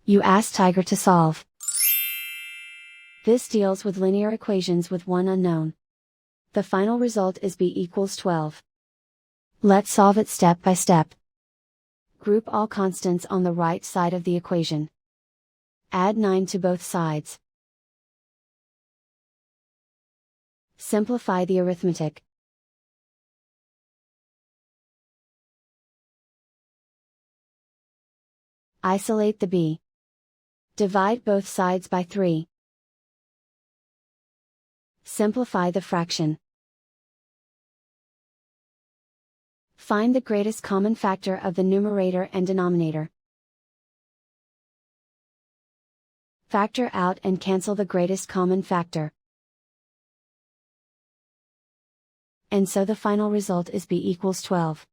You ask Tiger to solve. This deals with linear equations with one unknown. The final result is b equals 12. Let's solve it step by step. Group all constants on the right side of the equation. Add 9 to both sides. Simplify the arithmetic. Isolate the b. Divide both sides by 3. Simplify the fraction. Find the greatest common factor of the numerator and denominator. Factor out and cancel the greatest common factor. And so the final result is b equals 12.